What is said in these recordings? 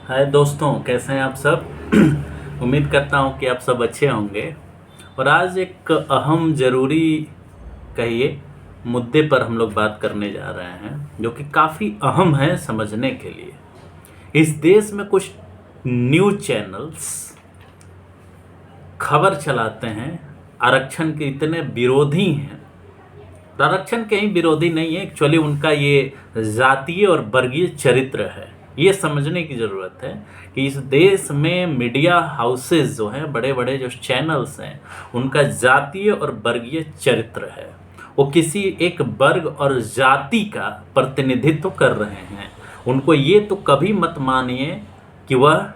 हाय दोस्तों, कैसे हैं आप सब। उम्मीद करता हूं कि आप सब अच्छे होंगे। और आज एक अहम ज़रूरी कहिए मुद्दे पर हम लोग बात करने जा रहे हैं, जो कि काफ़ी अहम है समझने के लिए। इस देश में कुछ न्यूज़ चैनल्स खबर चलाते हैं, आरक्षण के इतने विरोधी हैं। आरक्षण के ही विरोधी नहीं है, एक्चुअली उनका ये जातीय और वर्गीय चरित्र है। ये समझने की ज़रूरत है कि इस देश में मीडिया हाउसेस जो हैं, बड़े बड़े जो चैनल्स हैं, उनका जातीय और वर्गीय चरित्र है। वो किसी एक वर्ग और जाति का प्रतिनिधित्व कर रहे हैं। उनको ये तो कभी मत मानिए कि वह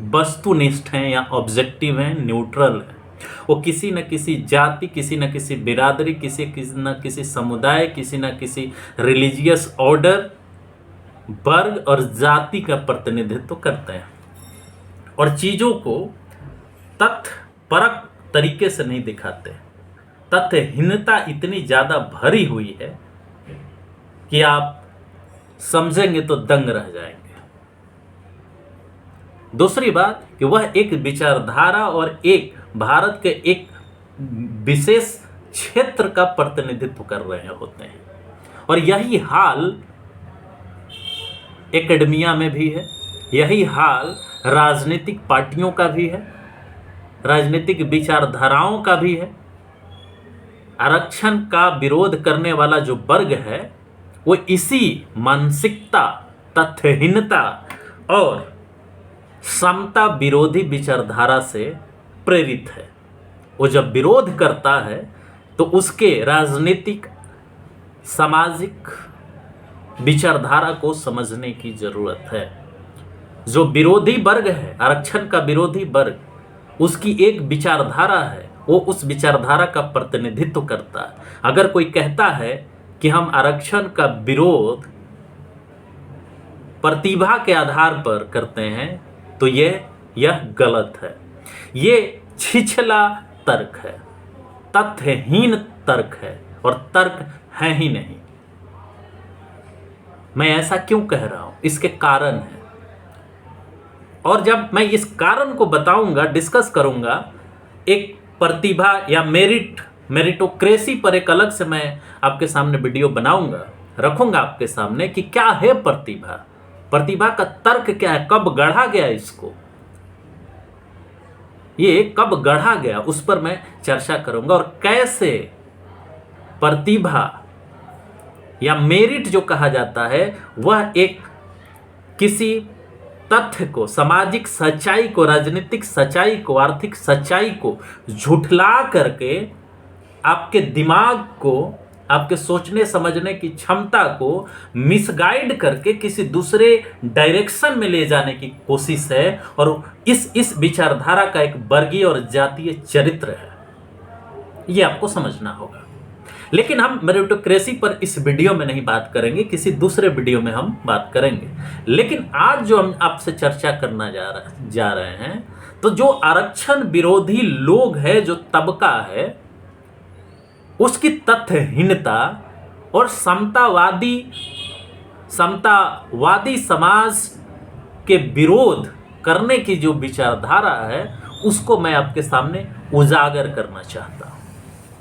वस्तुनिष्ठ हैं या ऑब्जेक्टिव हैं, न्यूट्रल हैं। वो किसी न किसी जाति, किसी न किसी बिरादरी, किसी न किसी समुदाय, किसी न किसी रिलीजियस ऑर्डर, वर्ग और जाति का प्रतिनिधित्व करते हैं और चीज़ों को तथ्यपरक तरीके से नहीं दिखाते। तथ्यहीनता इतनी ज़्यादा भरी हुई है कि आप समझेंगे तो दंग रह जाएंगे। दूसरी बात कि वह एक विचारधारा और एक भारत के एक विशेष क्षेत्र का प्रतिनिधित्व कर रहे होते हैं। और यही हाल एकेडमिया में भी है, यही हाल राजनीतिक पार्टियों का भी है, राजनीतिक विचारधाराओं का भी है। आरक्षण का विरोध करने वाला जो वर्ग है वो इसी मानसिकता, तथ्यहीनता और समता विरोधी विचारधारा से प्रेरित है। वो जब विरोध करता है तो उसके राजनीतिक, सामाजिक विचारधारा को समझने की जरूरत है। जो विरोधी वर्ग है, आरक्षण का विरोधी वर्ग, उसकी एक विचारधारा है, वो उस विचारधारा का प्रतिनिधित्व करता है। अगर कोई कहता है कि हम आरक्षण का विरोध प्रतिभा के आधार पर करते हैं तो यह गलत है। ये छिछला तर्क है, तथ्यहीन तर्क है और तर्क है ही नहीं। मैं ऐसा क्यों कह रहा हूं, इसके कारण है। और जब मैं इस कारण को बताऊंगा, डिस्कस करूंगा, एक प्रतिभा या मेरिटोक्रेसी पर एक अलग से मैं आपके सामने वीडियो बनाऊंगा, रखूंगा आपके सामने कि क्या है प्रतिभा, प्रतिभा का तर्क क्या है, कब गढ़ा गया इसको, ये कब गढ़ा गया, उस पर मैं चर्चा करूंगा। और कैसे प्रतिभा या मेरिट जो कहा जाता है वह एक किसी तथ्य को, सामाजिक सच्चाई को, राजनीतिक सच्चाई को, आर्थिक सच्चाई को झुठला करके आपके दिमाग को, आपके सोचने समझने की क्षमता को मिसगाइड करके किसी दूसरे डायरेक्शन में ले जाने की कोशिश है। और इस विचारधारा का एक वर्गीय और जातीय चरित्र है, ये आपको समझना होगा। लेकिन हम मेरिटोक्रेसी पर इस वीडियो में नहीं बात करेंगे, किसी दूसरे वीडियो में हम बात करेंगे। लेकिन आज जो हम आपसे चर्चा करना जा रहे हैं, तो जो आरक्षण विरोधी लोग हैं, जो तबका है, उसकी तथ्यहीनता और समतावादी समाज के विरोध करने की जो विचारधारा है, उसको मैं आपके सामने उजागर करना चाहता हूं।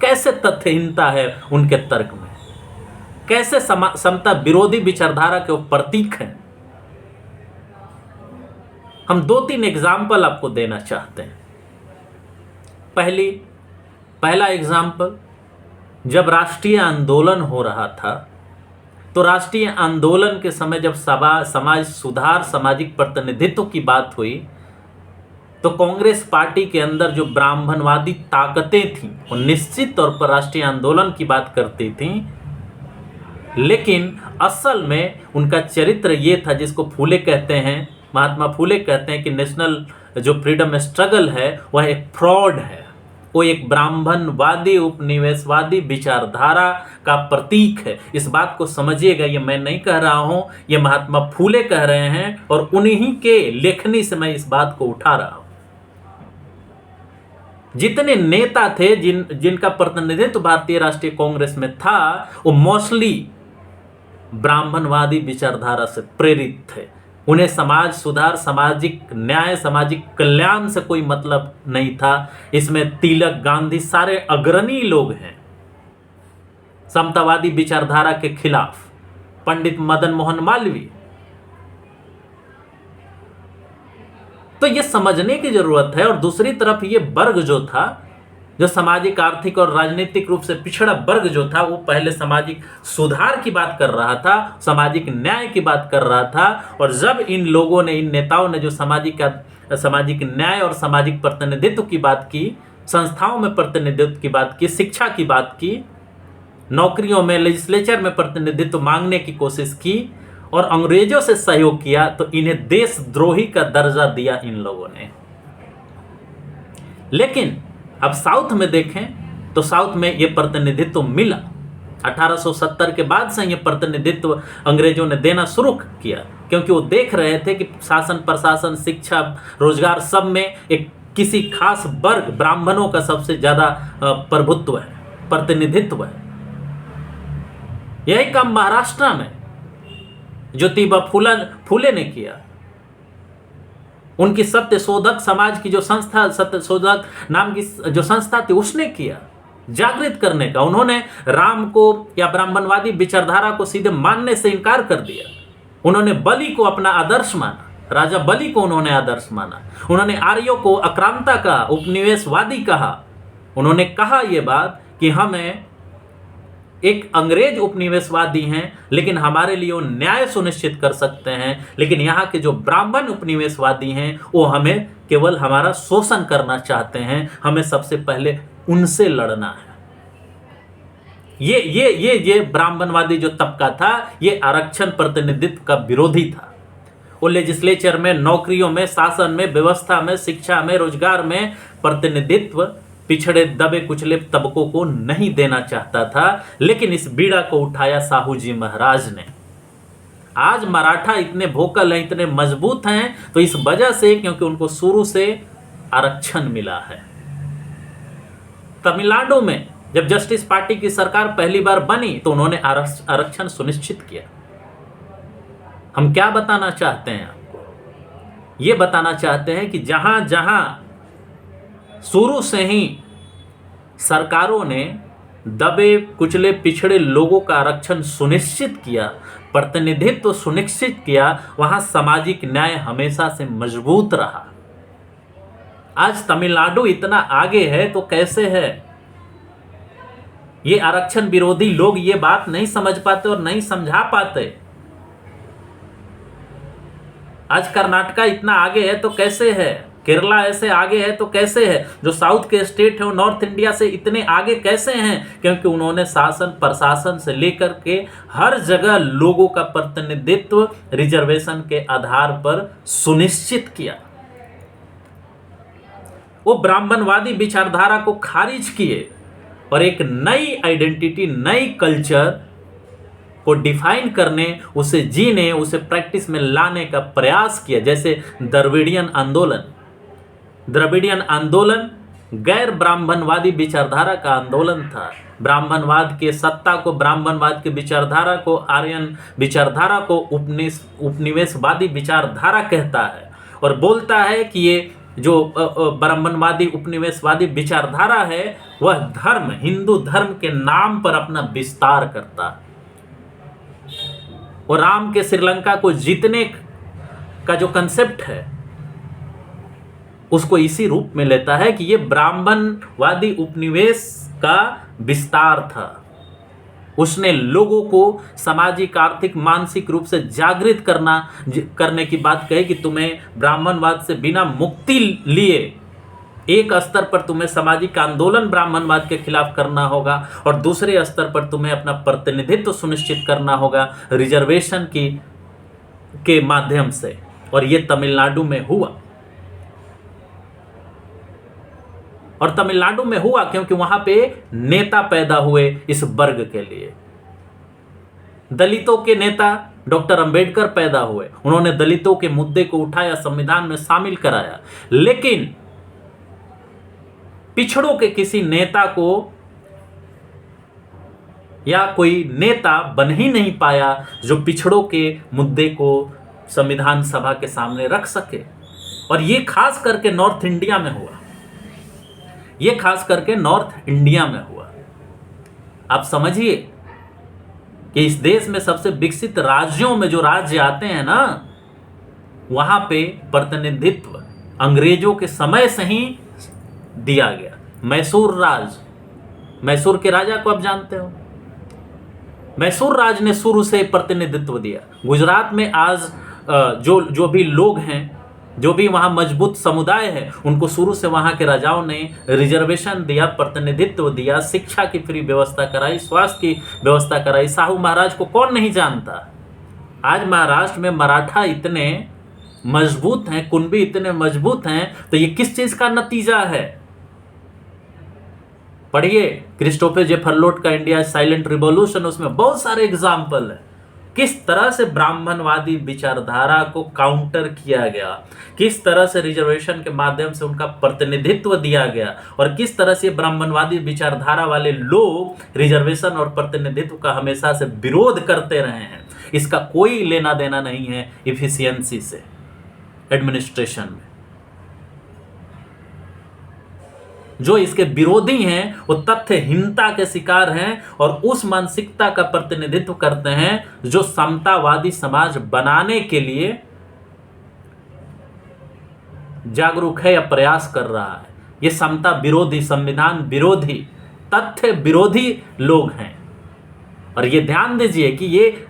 कैसे तथ्यहीनता है उनके तर्क में, कैसे समता विरोधी विचारधारा के वो प्रतीक हैं। हम 2-3 एग्जाम्पल आपको देना चाहते हैं। पहला एग्जाम्पल, जब राष्ट्रीय आंदोलन हो रहा था, तो राष्ट्रीय आंदोलन के समय जब समाज सुधार, सामाजिक प्रतिनिधित्व की बात हुई, तो कांग्रेस पार्टी के अंदर जो ब्राह्मणवादी ताकतें थीं, वो निश्चित तौर पर राष्ट्रीय आंदोलन की बात करती थीं। लेकिन असल में उनका चरित्र ये था, जिसको फूले कहते हैं, महात्मा फूले कहते हैं कि नेशनल जो फ्रीडम स्ट्रगल है वह एक फ्रॉड है। वो एक ब्राह्मणवादी, उपनिवेशवादी विचारधारा का प्रतीक है। इस बात को समझिएगा, ये मैं नहीं कह रहा हूँ, ये महात्मा फूले कह रहे हैं और उन्हीं के लेखनी से मैं इस बात को उठा रहा हूँ। जितने नेता थे जिनका प्रतिनिधित्व भारतीय राष्ट्रीय कांग्रेस में था, वो मोस्टली ब्राह्मणवादी विचारधारा से प्रेरित थे। उन्हें समाज सुधार, सामाजिक न्याय, सामाजिक कल्याण से कोई मतलब नहीं था। इसमें तिलक, गांधी सारे अग्रणी लोग हैं समतावादी विचारधारा के खिलाफ, पंडित मदन मोहन मालवीय। तो ये समझने की जरूरत है। और दूसरी तरफ ये वर्ग जो था, जो सामाजिक, आर्थिक और राजनीतिक रूप से पिछड़ा वर्ग जो था, वो पहले सामाजिक सुधार की बात कर रहा था, सामाजिक न्याय की बात कर रहा था। और जब इन लोगों ने, इन नेताओं ने जो सामाजिक न्याय और सामाजिक प्रतिनिधित्व की बात की, संस्थाओं में प्रतिनिधित्व की बात की, शिक्षा की बात की, नौकरियों में, लेजिस्लेचर में प्रतिनिधित्व मांगने की कोशिश की और अंग्रेजों से सहयोग किया, तो इन्हें देशद्रोही का दर्जा दिया इन लोगों ने। लेकिन अब साउथ में देखें तो साउथ में ये प्रतिनिधित्व मिला। 1870 के बाद से ये प्रतिनिधित्व अंग्रेजों ने देना शुरू किया, क्योंकि वो देख रहे थे कि शासन, प्रशासन, शिक्षा, रोजगार सब में एक किसी खास वर्ग, ब्राह्मणों का सबसे ज्यादा प्रभुत्व है, प्रतिनिधित्व है। यही काम महाराष्ट्र में ज्योतिबा फुले ने किया। उनकी सत्य शोधक समाज की जो संस्था, सत्य शोधक नाम की जो संस्था थी, उसने किया जागृत करने का। उन्होंने राम को या ब्राह्मणवादी विचारधारा को सीधे मानने से इनकार कर दिया। उन्होंने बलि को अपना आदर्श माना, राजा बलि को उन्होंने आदर्श माना। उन्होंने आर्यों को आक्रांता का, उपनिवेशवादी कहा। उन्होंने कहा यह बात कि हमें एक अंग्रेज उपनिवेशवादी हैं, लेकिन हमारे लिए वो न्याय सुनिश्चित कर सकते हैं, लेकिन यहाँ के जो ब्राह्मण उपनिवेशवादी हैं वो हमें केवल हमारा शोषण करना चाहते हैं, हमें सबसे पहले उनसे लड़ना है। ये ब्राह्मणवादी जो तबका था, ये आरक्षण प्रतिनिधित्व का विरोधी था। वो लेजिस्लेचर में, नौकरियों में, शासन में, व्यवस्था में, शिक्षा में, रोजगार में प्रतिनिधित्व पिछड़े, दबे कुचले तबकों को नहीं देना चाहता था। लेकिन इस बीड़ा को उठाया साहू जी महाराज ने। आज मराठा इतने वोकल हैं, इतने मजबूत हैं, तो इस वजह से क्योंकि उनको शुरू से आरक्षण मिला है। तमिलनाडु में जब जस्टिस पार्टी की सरकार पहली बार बनी तो उन्होंने आरक्षण सुनिश्चित किया। हम क्या बताना चाहते हैं आपको? ये बताना चाहते हैं कि जहां जहां शुरू से ही सरकारों ने दबे कुचले पिछड़े लोगों का आरक्षण सुनिश्चित किया, प्रतिनिधित्व सुनिश्चित किया, वहां सामाजिक न्याय हमेशा से मजबूत रहा। आज तमिलनाडु इतना आगे है तो कैसे है? ये आरक्षण विरोधी लोग ये बात नहीं समझ पाते और नहीं समझा पाते। आज कर्नाटका इतना आगे है तो कैसे है? केरला ऐसे आगे है तो कैसे है? जो साउथ के स्टेट है वो नॉर्थ इंडिया से इतने आगे कैसे हैं? क्योंकि उन्होंने शासन, प्रशासन से लेकर के हर जगह लोगों का प्रतिनिधित्व रिजर्वेशन के आधार पर सुनिश्चित किया। वो ब्राह्मणवादी विचारधारा को खारिज किए और एक नई आइडेंटिटी, नई कल्चर को डिफाइन करने, उसे जीने, उसे प्रैक्टिस में लाने का प्रयास किया। जैसे द्रविडियन आंदोलन गैर ब्राह्मणवादी विचारधारा का आंदोलन था। ब्राह्मणवाद के सत्ता को, ब्राह्मणवाद के विचारधारा को, आर्यन विचारधारा को उपनिवेशवादी विचारधारा कहता है और बोलता है कि ये जो ब्राह्मणवादी उपनिवेशवादी विचारधारा है वह धर्म, हिंदू धर्म के नाम पर अपना विस्तार करता है और राम के श्रीलंका को जीतने का जो कंसेप्ट है उसको इसी रूप में लेता है कि ये ब्राह्मणवादी उपनिवेश का विस्तार था। उसने लोगों को सामाजिक, आर्थिक, मानसिक रूप से जागृत करने की बात कही कि तुम्हें ब्राह्मणवाद से बिना मुक्ति लिए एक स्तर पर तुम्हें सामाजिक आंदोलन ब्राह्मणवाद के खिलाफ करना होगा और दूसरे स्तर पर तुम्हें अपना प्रतिनिधित्व सुनिश्चित करना होगा रिजर्वेशन के माध्यम से। और ये तमिलनाडु में हुआ। और तमिलनाडु में हुआ क्योंकि वहां पे नेता पैदा हुए इस वर्ग के लिए। दलितों के नेता डॉक्टर अंबेडकर पैदा हुए। उन्होंने दलितों के मुद्दे को उठाया, संविधान में शामिल कराया। लेकिन पिछड़ों के किसी नेता को या कोई नेता बन ही नहीं पाया जो पिछड़ों के मुद्दे को संविधान सभा के सामने रख सके। और ये खास करके नॉर्थ इंडिया में हुआ, ये खास करके नॉर्थ इंडिया में हुआ। आप समझिए कि इस देश में सबसे विकसित राज्यों में जो राज्य आते हैं ना, वहां पे प्रतिनिधित्व अंग्रेजों के समय से ही दिया गया। मैसूर राज, मैसूर के राजा को आप जानते हो, मैसूर राज ने शुरू से प्रतिनिधित्व दिया। गुजरात में आज जो भी लोग हैं, जो भी वहाँ मजबूत समुदाय है, उनको शुरू से वहाँ के राजाओं ने रिजर्वेशन दिया, प्रतिनिधित्व दिया, शिक्षा की फ्री व्यवस्था कराई, स्वास्थ्य की व्यवस्था कराई। साहू महाराज को कौन नहीं जानता। आज महाराष्ट्र में मराठा इतने मजबूत हैं, कुणबी इतने मजबूत हैं, तो ये किस चीज का नतीजा है? पढ़िए क्रिस्टोफर जे फर्लोट का इंडिया साइलेंट रिवॉल्यूशन, उसमें बहुत सारे एग्जाम्पल है किस तरह से ब्राह्मणवादी विचारधारा को काउंटर किया गया, किस तरह से रिजर्वेशन के माध्यम से उनका प्रतिनिधित्व दिया गया, और किस तरह से ब्राह्मणवादी विचारधारा वाले लोग रिजर्वेशन और प्रतिनिधित्व का हमेशा से विरोध करते रहे हैं। इसका कोई लेना देना नहीं है इफिशियंसी से एडमिनिस्ट्रेशन में। जो इसके विरोधी हैं वो तथ्यहीनता के शिकार हैं और उस मानसिकता का प्रतिनिधित्व करते हैं जो समतावादी समाज बनाने के लिए जागरूक है या प्रयास कर रहा है। ये समता विरोधी, संविधान विरोधी, तथ्य विरोधी लोग हैं। और ये ध्यान दीजिए कि ये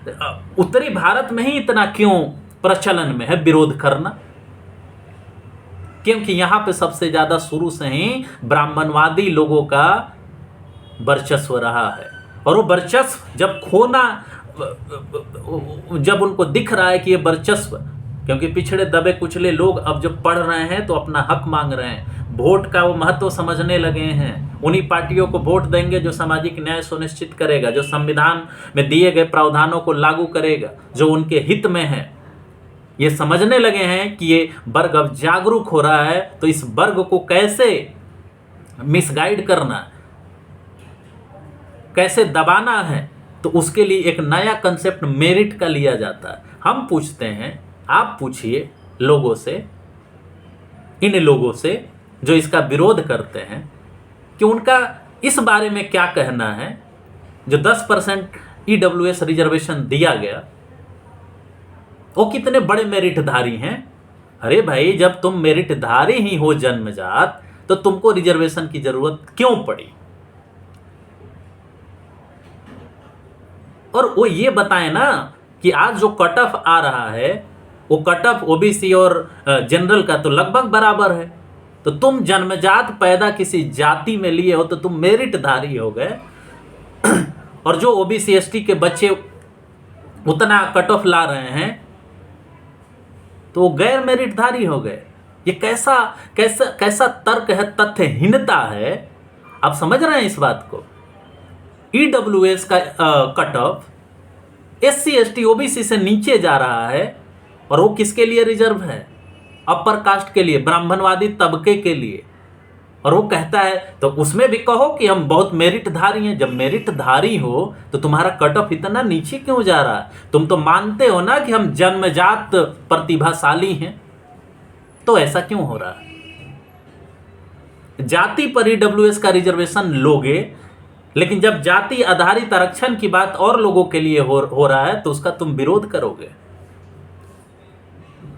उत्तरी भारत में ही इतना क्यों प्रचलन में है विरोध करना, क्योंकि यहां पे सबसे ज्यादा शुरू से ही ब्राह्मणवादी लोगों का वर्चस्व रहा है। और वो वर्चस्व जब खोना, जब उनको दिख रहा है कि ये वर्चस्व, क्योंकि पिछड़े दबे कुचले लोग अब जब पढ़ रहे हैं तो अपना हक मांग रहे हैं, वोट का वो महत्व समझने लगे हैं, उन्हीं पार्टियों को वोट देंगे जो सामाजिक न्याय सुनिश्चित करेगा, जो संविधान में दिए गए प्रावधानों को लागू करेगा, जो उनके हित में है। ये समझने लगे हैं कि ये वर्ग अब जागरूक हो रहा है, तो इस वर्ग को कैसे मिसगाइड करना, कैसे दबाना है, तो उसके लिए एक नया कंसेप्ट मेरिट का लिया जाता है। हम पूछते हैं, आप पूछिए लोगों से, इन लोगों से जो इसका विरोध करते हैं, कि उनका इस बारे में क्या कहना है। जो 10% EWS रिजर्वेशन दिया गया, वो कितने बड़े मेरिटधारी हैं। अरे भाई, जब तुम मेरिटधारी ही हो जन्मजात, तो तुमको रिजर्वेशन की जरूरत क्यों पड़ी? और वो ये बताएं ना कि आज जो कट ऑफ आ रहा है, वो कट ऑफ OBC और जनरल का तो लगभग बराबर है। तो तुम जन्मजात पैदा किसी जाति में लिए हो तो तुम मेरिटधारी हो गए, और जो OBC ST के बच्चे उतना कट ऑफ ला रहे हैं तो वो गैर मेरिटधारी हो गए। ये कैसा कैसा कैसा तर्क है, तथ्यहीनता है। आप समझ रहे हैं इस बात को? EWS का cut off SC ST OBC से नीचे जा रहा है, और वो किसके लिए रिजर्व है? अपर कास्ट के लिए, ब्राह्मणवादी तबके के लिए। और वो कहता है, तो उसमें भी कहो कि हम बहुत मेरिटधारी हैं। जब मेरिटधारी हो तो तुम्हारा कट ऑफ इतना नीचे क्यों जा रहा है? तुम तो मानते हो ना कि हम जन्मजात प्रतिभाशाली हैं, तो ऐसा क्यों हो रहा है? जाति पर EWS का रिजर्वेशन लोगे, लेकिन जब जाति आधारित आरक्षण की बात और लोगों के लिए हो रहा है तो उसका तुम विरोध करोगे।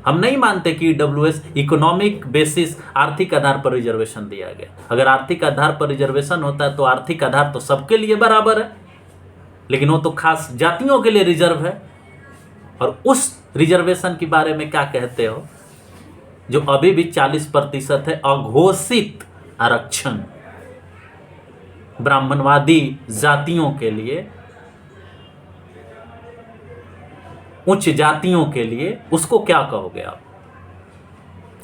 हम नहीं मानते कि EWS इकोनॉमिक बेसिस, आर्थिक आधार पर रिजर्वेशन दिया गया। अगर आर्थिक आधार पर रिजर्वेशन होता है तो आर्थिक आधार तो सबके लिए बराबर है, लेकिन वो तो खास जातियों के लिए रिजर्व है। और उस रिजर्वेशन के बारे में क्या कहते हो, जो अभी भी 40% है अघोषित आरक्षण ब्राह्मणवादी जातियों के लिए, उच्च जातियों के लिए, उसको क्या कहोगे आप?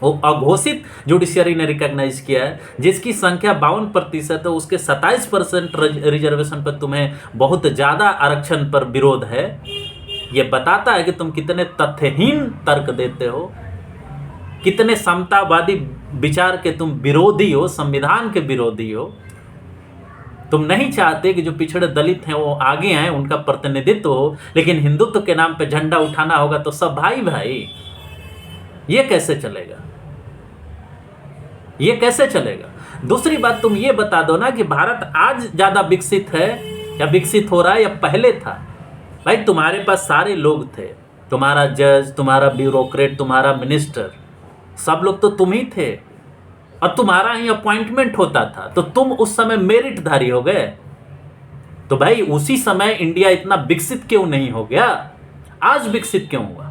वो अघोषित जुडिशियरी ने रिकॉग्नाइज किया है, जिसकी संख्या 52% है, उसके 27% रिजर्वेशन पर तुम्हें बहुत ज़्यादा आरक्षण पर विरोध है। ये बताता है कि तुम कितने तथ्यहीन तर्क देते हो, कितने समतावादी विचार के तुम विरोधी हो, संविधान के विरोधी हो। तुम नहीं चाहते कि जो पिछड़े दलित हैं वो आगे आए, उनका प्रतिनिधित्व हो, लेकिन हिंदुत्व के नाम पे झंडा उठाना होगा तो सब भाई भाई। ये कैसे चलेगा? ये कैसे चलेगा? दूसरी बात, तुम ये बता दो ना कि भारत आज ज्यादा विकसित है या विकसित हो रहा है या पहले था। भाई तुम्हारे पास सारे लोग थे, तुम्हारा जज, तुम्हारा ब्यूरोक्रेट, तुम्हारा मिनिस्टर, सब लोग तो तुम ही थे, और तुम्हारा ही अपॉइंटमेंट होता था, तो तुम उस समय मेरिटधारी हो गए। तो भाई उसी समय इंडिया इतना विकसित क्यों नहीं हो गया? आज विकसित क्यों हुआ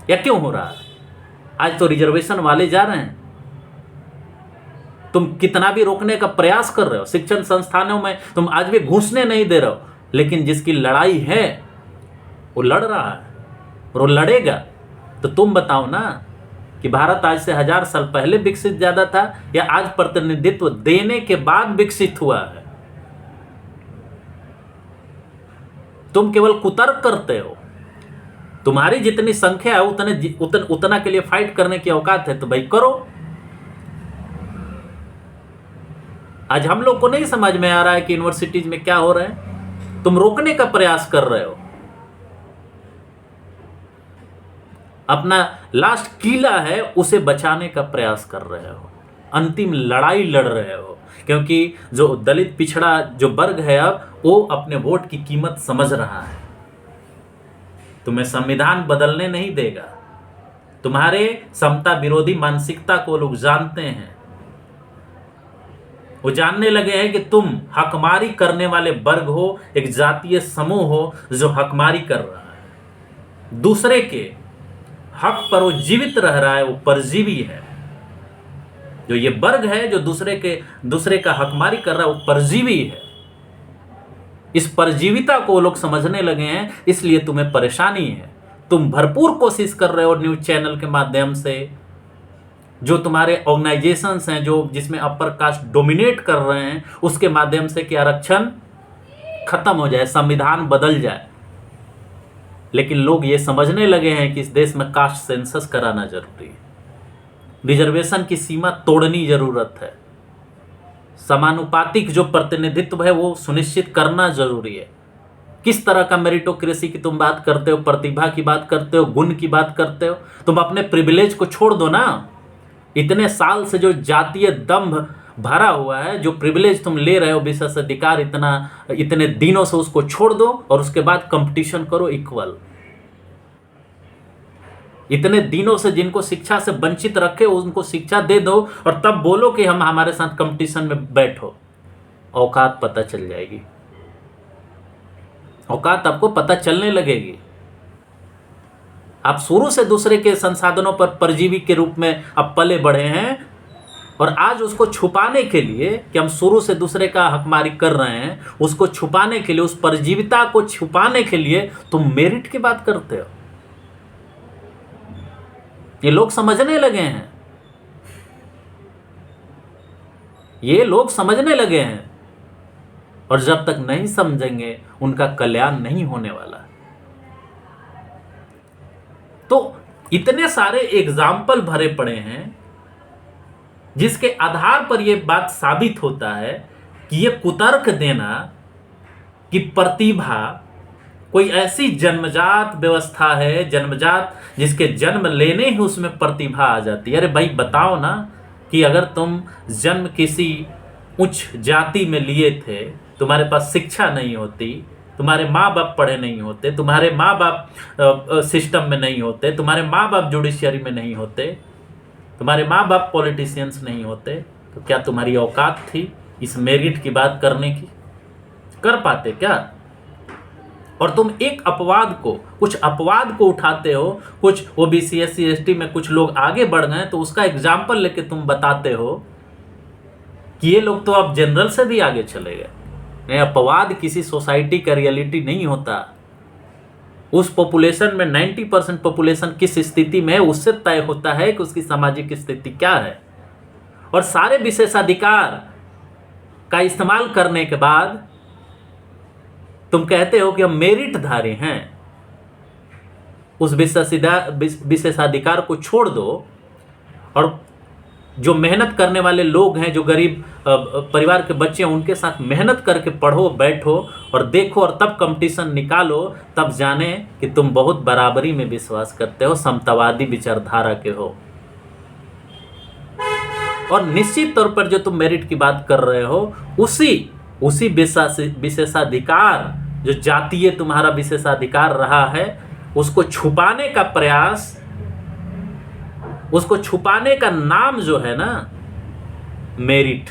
या क्यों हो रहा है? आज तो रिजर्वेशन वाले जा रहे हैं, तुम कितना भी रोकने का प्रयास कर रहे हो, शिक्षण संस्थानों में तुम आज भी घुसने नहीं दे रहे हो, लेकिन जिसकी लड़ाई है वो लड़ रहा है और वो लड़ेगा। तो तुम बताओ ना कि भारत आज से 1000 साल पहले विकसित ज्यादा था या आज प्रतिनिधित्व देने के बाद विकसित हुआ है? तुम केवल कुतर्क करते हो। तुम्हारी जितनी संख्या है उतना के लिए फाइट करने की औकात है तो भाई करो। आज हम लोग को नहीं समझ में आ रहा है कि यूनिवर्सिटीज में क्या हो रहा है, तुम रोकने का प्रयास कर रहे हो। अपना लास्ट किला है उसे बचाने का प्रयास कर रहे हो, अंतिम लड़ाई लड़ रहे हो, क्योंकि जो दलित पिछड़ा जो वर्ग है अब वो अपने वोट की कीमत समझ रहा है। तुम्हें संविधान बदलने नहीं देगा। तुम्हारे समता विरोधी मानसिकता को लोग जानते हैं। वो जानने लगे हैं कि तुम हकमारी करने वाले वर्ग हो, एक जातीय समूह हो जो हकमारी कर रहा है, दूसरे के हक पर वो जीवित रह रहा है, वो परजीवी है। जो ये वर्ग है जो दूसरे का हकमारी कर रहा है वो परजीवी है। इस परजीविता को लोग समझने लगे हैं, इसलिए तुम्हें परेशानी है। तुम भरपूर कोशिश कर रहे हो न्यूज चैनल के माध्यम से, जो तुम्हारे ऑर्गेनाइजेशंस हैं जो जिसमें अपर कास्ट डोमिनेट कर रहे हैं, उसके माध्यम से कि आरक्षण खत्म हो जाए, संविधान बदल जाए। लेकिन लोग ये समझने लगे हैं कि इस देश में कास्ट सेंसस कराना जरूरी है, रिजर्वेशन की सीमा तोड़नी जरूरत है, समानुपातिक जो प्रतिनिधित्व है वो सुनिश्चित करना जरूरी है। किस तरह का मेरिटोक्रेसी की तुम बात करते हो, प्रतिभा की बात करते हो, गुण की बात करते हो? तुम अपने प्रिविलेज को छोड़ दो ना। इतने साल से जो जातीय दंभ भरा हुआ है, जो प्रिविलेज तुम ले रहे हो, विशेषाधिकार इतने दिनों से, उसको छोड़ दो और उसके बाद कंपटीशन करो इक्वल। इतने दिनों से जिनको शिक्षा से वंचित रखे उनको शिक्षा दे दो और तब बोलो कि हम हमारे साथ कंपटीशन में बैठो। औकात पता चल जाएगी, औकात आपको पता चलने लगेगी। आप शुरू से दूसरे के संसाधनों पर परजीवी के रूप में अब पले बढ़े हैं, और आज उसको छुपाने के लिए कि हम शुरू से दूसरे का हकमारी कर रहे हैं, उसको छुपाने के लिए, उस परजीविता को छुपाने के लिए तुम मेरिट की बात करते हो। ये लोग समझने लगे हैं, ये लोग समझने लगे हैं, और जब तक नहीं समझेंगे उनका कल्याण नहीं होने वाला। तो इतने सारे एग्जाम्पल भरे पड़े हैं जिसके आधार पर यह बात साबित होता है कि यह कुतर्क देना कि प्रतिभा कोई ऐसी जन्मजात व्यवस्था है, जन्मजात जिसके जन्म लेने ही उसमें प्रतिभा आ जाती है। अरे भाई बताओ ना कि अगर तुम जन्म किसी उच्च जाति में लिए थे, तुम्हारे पास शिक्षा नहीं होती, तुम्हारे माँ बाप पढ़े नहीं होते, तुम्हारे माँ बाप सिस्टम में नहीं होते, तुम्हारे माँ बाप जुडिशियरी में नहीं होते, तुम्हारे माँ बाप पॉलिटिशियंस नहीं होते, तो क्या तुम्हारी औकात थी इस मेरिट की बात करने की? कर पाते क्या? और तुम एक कुछ अपवाद को उठाते हो, कुछ ओबीसी SC ST में कुछ लोग आगे बढ़ गए तो उसका एग्जाम्पल लेके तुम बताते हो कि ये लोग तो अब जनरल से भी आगे चले गए। अपवाद किसी सोसाइटी का रियलिटी नहीं होता। उस पॉपुलेशन में 90% पॉपुलेशन किस स्थिति में है उससे तय होता है कि उसकी सामाजिक स्थिति क्या है। और सारे विशेषाधिकार का इस्तेमाल करने के बाद तुम कहते हो कि हम मेरिटधारी हैं। उस विशेषाधिकार को छोड़ दो और जो मेहनत करने वाले लोग हैं, जो गरीब परिवार के बच्चे हैं, उनके साथ मेहनत करके पढ़ो, बैठो और देखो, और तब कंपटीशन निकालो, तब जाने कि तुम बहुत बराबरी में विश्वास करते हो, समतावादी विचारधारा के हो। और निश्चित तौर पर जो तुम मेरिट की बात कर रहे हो, उसी विशेषाधिकार, जो जातीय तुम्हारा विशेषाधिकार रहा है, उसको छुपाने का प्रयास, उसको छुपाने का नाम जो है ना, मेरिट।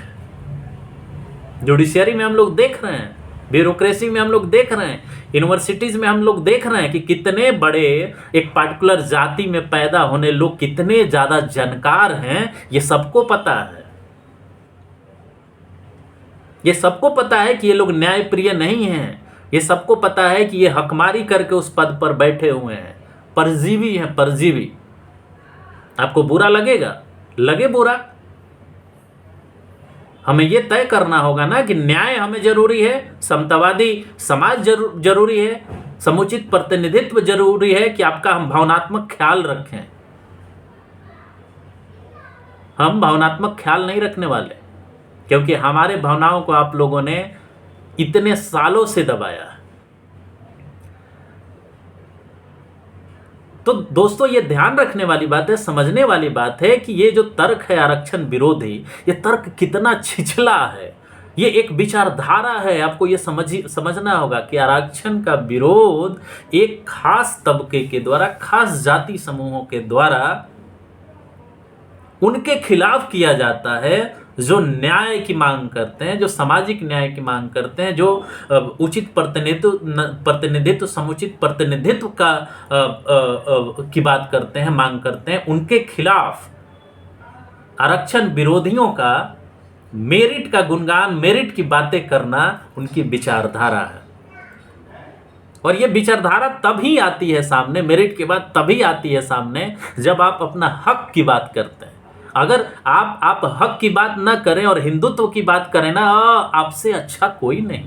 जुडिशियरी में हम लोग देख रहे हैं, ब्यूरोक्रेसी में हम लोग देख रहे हैं, यूनिवर्सिटीज में हम लोग देख रहे हैं कि कितने बड़े एक पार्टिकुलर जाति में पैदा होने लोग कितने ज्यादा जानकार हैं। ये सबको पता है, ये सबको पता है कि ये लोग न्यायप्रिय नहीं हैं। ये सबको पता है कि ये हकमारी करके उस पद पर बैठे हुए हैं, परजीवी हैं, परजीवी। आपको बुरा लगेगा, लगे बुरा, हमें यह तय करना होगा ना कि न्याय हमें जरूरी है, समतावादी समाज जरूरी है, समुचित प्रतिनिधित्व जरूरी है कि आपका हम भावनात्मक ख्याल रखें। हम भावनात्मक ख्याल नहीं रखने वाले, क्योंकि हमारे भावनाओं को आप लोगों ने इतने सालों से दबाया है। तो दोस्तों, ये ध्यान रखने वाली बात है, समझने वाली बात है कि ये जो तर्क है आरक्षण विरोधी, ये तर्क कितना छिछला है। ये एक विचारधारा है। आपको ये समझना होगा कि आरक्षण का विरोध एक खास तबके के द्वारा, खास जाति समूहों के द्वारा उनके खिलाफ किया जाता है जो न्याय की मांग करते हैं, जो सामाजिक न्याय की मांग करते हैं, जो उचित प्रतिनिधित्व, समुचित प्रतिनिधित्व का की बात करते हैं, मांग करते हैं। उनके खिलाफ आरक्षण विरोधियों का मेरिट का गुणगान, मेरिट की बातें करना उनकी विचारधारा है। और ये विचारधारा तभी आती है सामने, मेरिट के बाद तभी आती है सामने, जब आप अपना हक की बात करते हैं। अगर आप हक की बात ना करें और हिंदुत्व की बात करें ना, आपसे अच्छा कोई नहीं।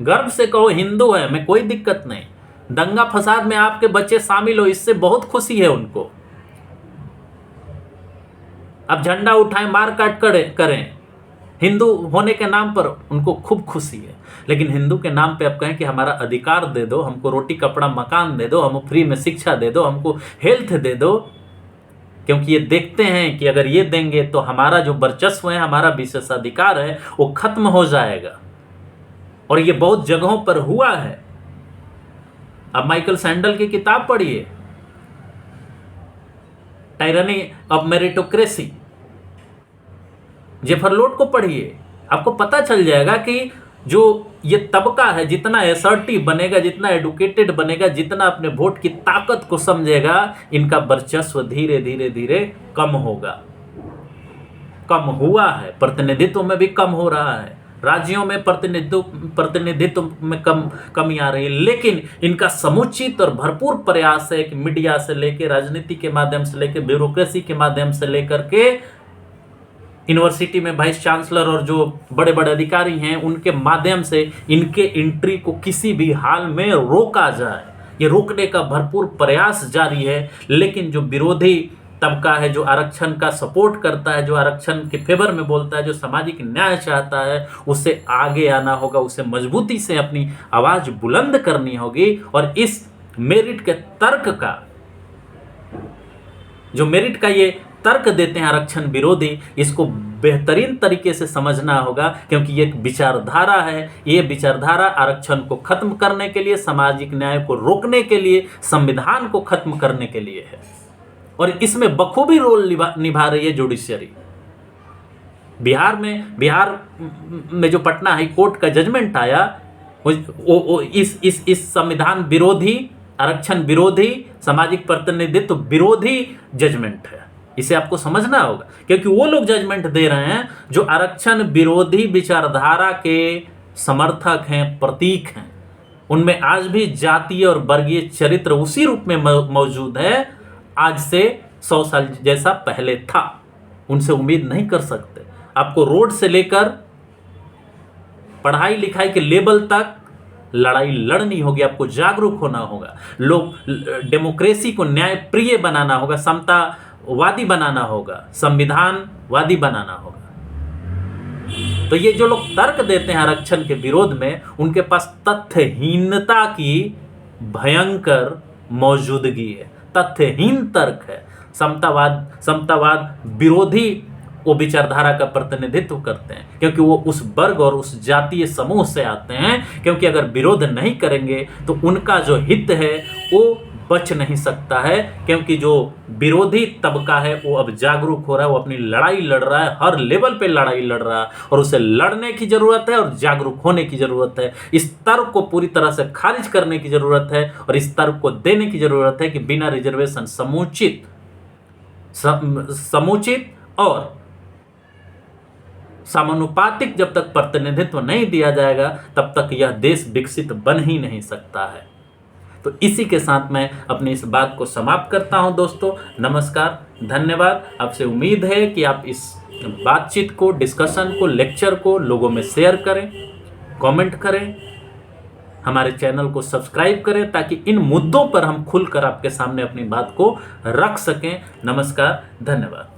गर्व से कहो हिंदू है, मैं कोई दिक्कत नहीं। दंगा फसाद में आपके बच्चे शामिल हो, इससे बहुत खुशी है उनको। अब झंडा उठाएं, मार काट करें, हिंदू होने के नाम पर उनको खूब खुशी है। लेकिन हिंदू के नाम पे आप कहें कि हमारा अधिकार दे दो, हमको रोटी कपड़ा मकान दे दो, हमको फ्री में शिक्षा दे दो, हमको हेल्थ दे दो, क्योंकि ये देखते हैं कि अगर ये देंगे तो हमारा जो वर्चस्व है, हमारा विशेषाधिकार है, वो खत्म हो जाएगा। और ये बहुत जगहों पर हुआ है। अब माइकल सैंडल की किताब पढ़िए, टायरनी ऑफ मेरिटोक्रेसी, जेफर लोड को पढ़िए, आपको पता चल जाएगा कि जो ये तबका है, जितना असर्टिव बनेगा, जितना एडुकेटेड बनेगा, जितना अपने वोट की ताकत को समझेगा, इनका वर्चस्व धीरे धीरे धीरे कम होगा। कम हुआ है, प्रतिनिधित्व में भी कम हो रहा है, राज्यों में प्रतिनिधित्व में कमी आ रही है। लेकिन इनका समुचित और भरपूर प्रयास है कि मीडिया से लेकर, राजनीति के माध्यम से लेकर, ब्यूरोक्रेसी के माध्यम से लेकर के, यूनिवर्सिटी में वाइस चांसलर और जो बड़े बड़े अधिकारी हैं, उनके माध्यम से इनके एंट्री को किसी भी हाल में रोका जाए। ये रोकने का भरपूर प्रयास जारी है। लेकिन जो विरोधी तबका है, जो आरक्षण का सपोर्ट करता है, जो आरक्षण के फेवर में बोलता है, जो सामाजिक न्याय चाहता है, उसे आगे आना होगा, उसे मजबूती से अपनी आवाज बुलंद करनी होगी। और इस मेरिट के तर्क का, जो मेरिट का ये तर्क देते हैं आरक्षण विरोधी, इसको बेहतरीन तरीके से समझना होगा, क्योंकि ये एक विचारधारा है। ये विचारधारा आरक्षण को खत्म करने के लिए, सामाजिक न्याय को रोकने के लिए, संविधान को खत्म करने के लिए है। और इसमें बखूबी रोल निभा रही है जुडिशियरी। बिहार में जो पटना हाई कोर्ट का जजमेंट आया, वो इस संविधान विरोधी, आरक्षण विरोधी, सामाजिक प्रतिनिधित्व विरोधी जजमेंट है। इसे आपको समझना होगा, क्योंकि वो लोग जजमेंट दे रहे हैं जो आरक्षण विरोधी विचारधारा के समर्थक हैं, प्रतीक हैं। उनमें आज भी जातीय और वर्गीय चरित्र उसी रूप में मौजूद है आज से 100 साल जैसा पहले था। उनसे उम्मीद नहीं कर सकते। आपको रोड से लेकर पढ़ाई लिखाई के लेवल तक लड़ाई लड़नी होगी, आपको जागरूक होना होगा, लोग डेमोक्रेसी को न्याय प्रिय बनाना होगा, समता वादी बनाना होगा, संविधानवादी बनाना होगा। तो ये जो लोग तर्क देते हैं आरक्षण के विरोध में, उनके पास तथ्यहीनता की भयंकर मौजूदगी है, तथ्यहीन तर्क है। समतावाद विरोधी वो विचारधारा का प्रतिनिधित्व करते हैं, क्योंकि वो उस वर्ग और उस जातीय समूह से आते हैं। क्योंकि अगर विरोध नहीं करेंगे तो उनका जो हित है वो बच नहीं सकता है, क्योंकि जो विरोधी तबका है वो अब जागरूक हो रहा है, वो अपनी लड़ाई लड़ रहा है, हर लेवल पे लड़ाई लड़ रहा है, और उसे लड़ने की जरूरत है और जागरूक होने की जरूरत है। इस तर्क को पूरी तरह से खारिज करने की जरूरत है, और इस तर्क को देने की जरूरत है कि बिना रिजर्वेशन समुचित और समानुपातिक जब तक प्रतिनिधित्व नहीं दिया जाएगा, तब तक यह देश विकसित बन ही नहीं सकता है। तो इसी के साथ मैं अपनी इस बात को समाप्त करता हूं दोस्तों। नमस्कार, धन्यवाद। आपसे उम्मीद है कि आप इस बातचीत को, डिस्कशन को, लेक्चर को लोगों में शेयर करें, कमेंट करें, हमारे चैनल को सब्सक्राइब करें, ताकि इन मुद्दों पर हम खुलकर आपके सामने अपनी बात को रख सकें। नमस्कार, धन्यवाद।